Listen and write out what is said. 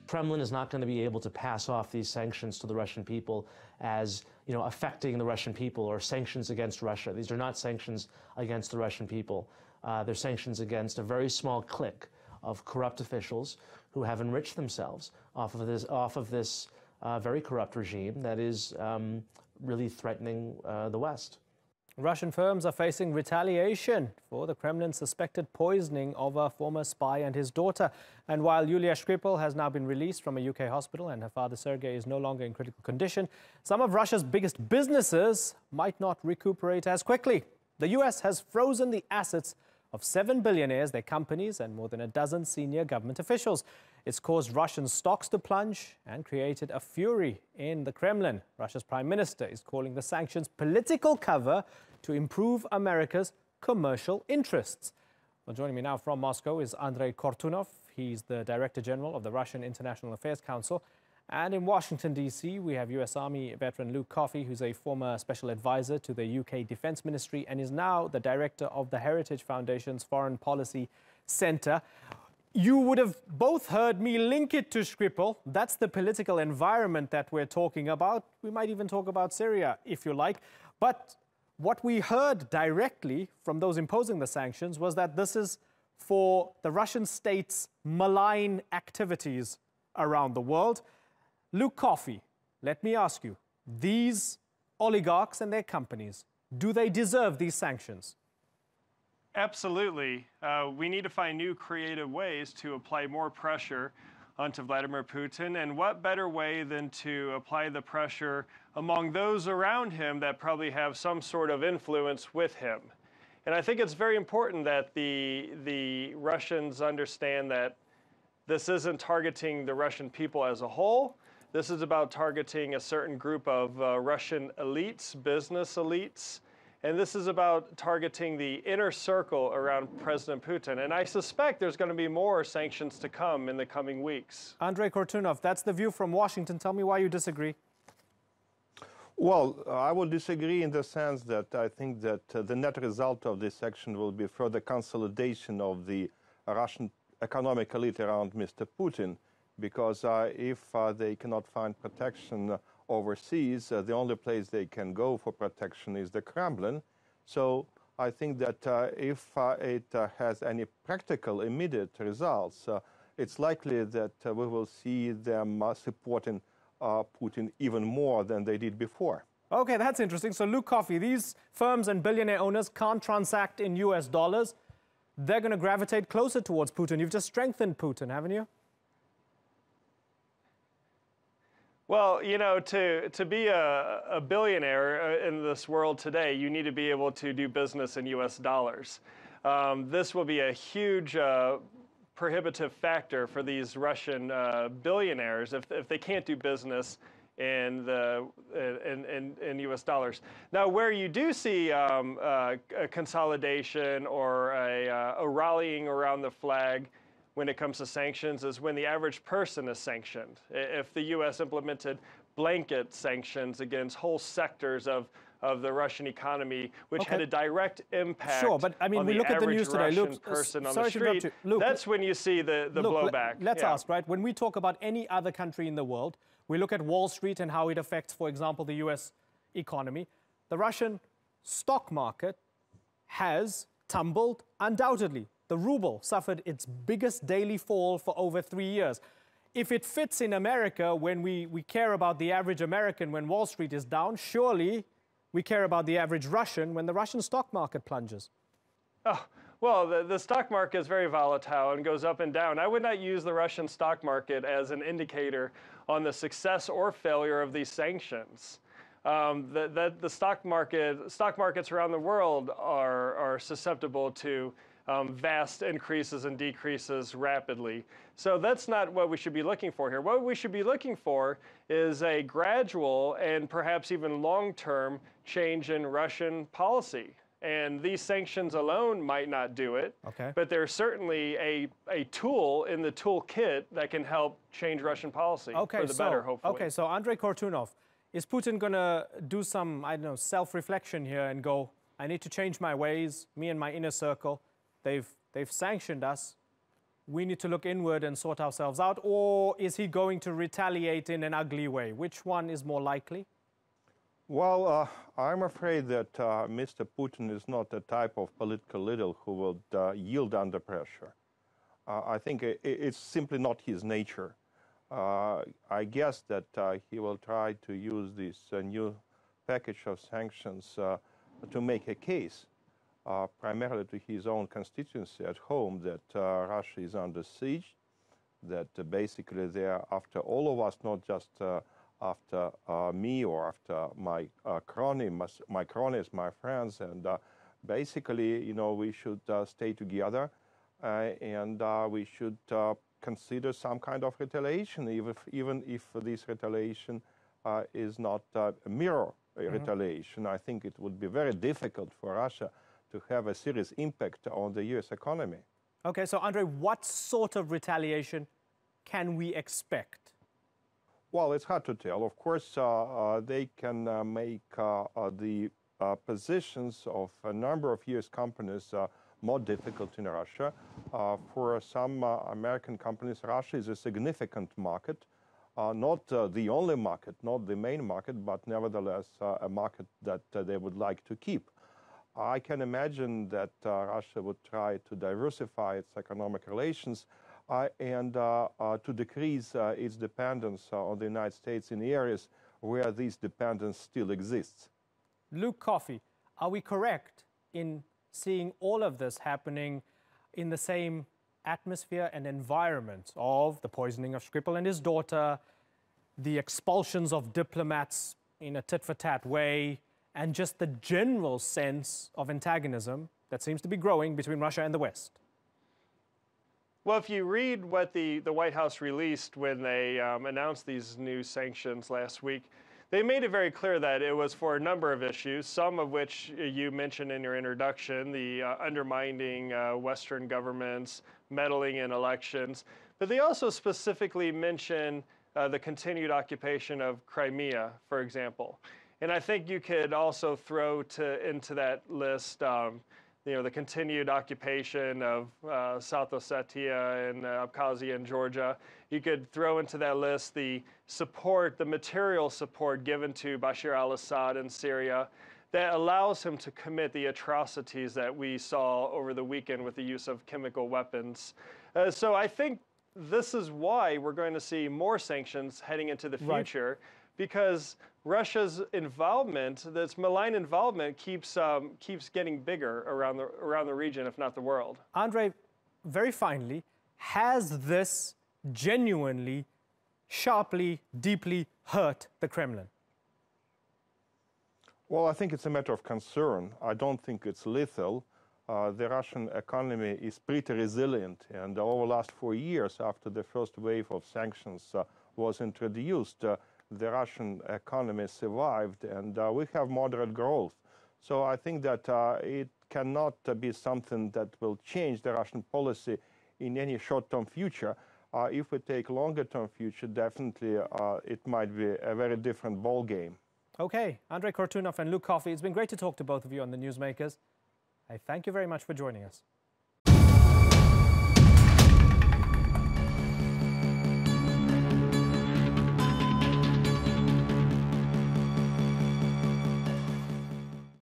Kremlin is not going to be able to pass off these sanctions to the Russian people as, affecting the Russian people or sanctions against Russia. These are not sanctions against the Russian people. They're sanctions against a very small clique of corrupt officials who have enriched themselves off of this very corrupt regime that is really threatening the West. Russian firms are facing retaliation for the Kremlin's suspected poisoning of a former spy and his daughter. And while Yulia Skripal has now been released from a UK hospital and her father Sergei is no longer in critical condition, some of Russia's biggest businesses might not recuperate as quickly. The US has frozen the assets of 7 billionaires, their companies, and more than a dozen senior government officials. It's caused Russian stocks to plunge and created a fury in the Kremlin. Russia's prime minister is calling the sanctions political cover to improve America's commercial interests. Well, joining me now from Moscow is Andrey Kortunov. He's the Director General of the Russian International Affairs Council. And in Washington, D.C., we have U.S. Army veteran Luke Coffey, who's a former special advisor to the UK Defense Ministry and is now the director of the Heritage Foundation's Foreign Policy Center. You would have both heard me link it to Skripal. That's the political environment that we're talking about. We might even talk about Syria, if you like. But what we heard directly from those imposing the sanctions was that this is for the Russian state's malign activities around the world. Luke Coffey, let me ask you, these oligarchs and their companies, do they deserve these sanctions? Absolutely. We need to find new creative ways to apply more pressure onto Vladimir Putin. And what better way than to apply the pressure among those around him that probably have some sort of influence with him? And I think it's very important that the Russians understand that this isn't targeting the Russian people as a whole. This is about targeting a certain group of Russian elites, business elites. And this is about targeting the inner circle around President Putin. And I suspect there's going to be more sanctions to come in the coming weeks. Andrey Kortunov, that's the view from Washington. Tell me why you disagree. Well, I will disagree in the sense that I think that the net result of this action will be further consolidation of the Russian economic elite around Mr. Putin. Because if they cannot find protection overseas, the only place they can go for protection is the Kremlin. So I think that if it has any practical, immediate results, it's likely that we will see them supporting Putin even more than they did before. Okay, that's interesting. So, Luke Coffey, these firms and billionaire owners can't transact in US dollars. They're going to gravitate closer towards Putin. You've just strengthened Putin, haven't you? Well, to be a billionaire in this world today, you need to be able to do business in US dollars. This will be a huge prohibitive factor for these Russian billionaires if they can't do business in US dollars. Now, where you do see a consolidation or a rallying around the flag when it comes to sanctions is when the average person is sanctioned. If the U.S. implemented blanket sanctions against whole sectors of the Russian economy, which had a direct impact but I mean, on we the look at the average news today. Russian Luke, person on sorry the to interrupt street, you. Luke, that's when you see the blowback. Let's ask, right? When we talk about any other country in the world, we look at Wall Street and how it affects, for example, the U.S. economy. The Russian stock market has tumbled undoubtedly. The ruble suffered its biggest daily fall for over 3 years. If it fits in America when we care about the average American when Wall Street is down, surely we care about the average Russian when the Russian stock market plunges. Oh, well, the stock market is very volatile and goes up and down. I would not use the Russian stock market as an indicator on the success or failure of these sanctions. The stock markets around the world are susceptible to vast increases and decreases rapidly. So that's not what we should be looking for here. What we should be looking for is a gradual and perhaps even long-term change in Russian policy. And these sanctions alone might not do it, but there's certainly a tool in the toolkit that can help change Russian policy for the better, hopefully. Okay, so Andrey Kortunov, is Putin going to do some, I don't know, self-reflection here and go, I need to change my ways, me and my inner circle? They've sanctioned us. we need to look inward and sort ourselves out, or is he going to retaliate in an ugly way? Which one is more likely? Well, I'm afraid that Mr. Putin is not the type of political leader who will yield under pressure. I think it's simply not his nature. I guess that he will try to use this new package of sanctions to make a case, primarily to his own constituency at home, that Russia is under siege, that basically they are after all of us, not just after me or after my cronies, my friends, and basically, you know, we should stay together, and we should consider some kind of retaliation, even if this retaliation is not a mirror retaliation. I think it would be very difficult for Russia to have a serious impact on the U.S. economy. Okay, so Andrey, what sort of retaliation can we expect? Well, it's hard to tell. Of course, they can make the positions of a number of U.S. companies more difficult in Russia. For some American companies, Russia is a significant market, not the only market, not the main market, but nevertheless a market that they would like to keep. I can imagine that Russia would try to diversify its economic relations and to decrease its dependence on the United States in areas where this dependence still exists. Luke Coffey, are we correct in seeing all of this happening in the same atmosphere and environment of the poisoning of Skripal and his daughter, the expulsions of diplomats in a tit-for-tat way, and just the general sense of antagonism that seems to be growing between Russia and the West? Well, if you read what the White House released when they announced these new sanctions last week, they made it very clear that it was for a number of issues, some of which you mentioned in your introduction, the undermining Western governments, meddling in elections. But they also specifically mention the continued occupation of Crimea, for example. And I think you could also throw into that list you know, the continued occupation of South Ossetia and Abkhazia and Georgia. You could throw into that list the support, the material support given to Bashar al-Assad in Syria that allows him to commit the atrocities that we saw over the weekend with the use of chemical weapons. So I think this is why we're going to see more sanctions heading into the future, because Russia's involvement, this malign involvement, keeps getting bigger around the region, if not the world. Andrey, very finally, has this genuinely, sharply, deeply hurt the Kremlin? Well, I think it's a matter of concern. I don't think it's lethal. The Russian economy is pretty resilient, and over the last 4 years, after the first wave of sanctions was introduced, the Russian economy survived, and we have moderate growth. So I think that it cannot be something that will change the Russian policy in any short-term future. If we take longer-term future, definitely it might be a very different ballgame. Okay, Andrey Kortunov and Luke Coffey, it's been great to talk to both of you on the Newsmakers. I thank you very much for joining us.